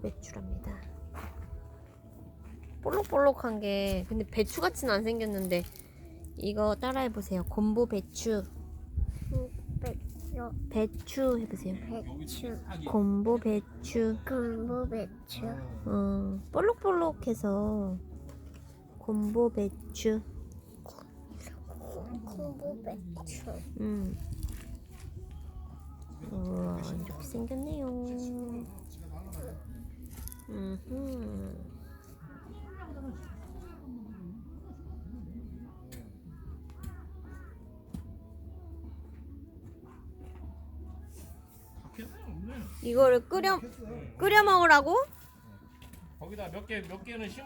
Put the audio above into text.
배추랍니다. 볼록볼록한 게 근데 배추 같이는 안 생겼는데 이거 따라해 보세요. 곰보 배추. 배추 해보세요. 배추. 곰보 배추. 곰보 배추. 볼록볼록해서 곰보 배추. 곰보 배추. 우와, 이렇게 생겼네요. 이거를 끓여 먹으라고? 거기다 몇 개는 심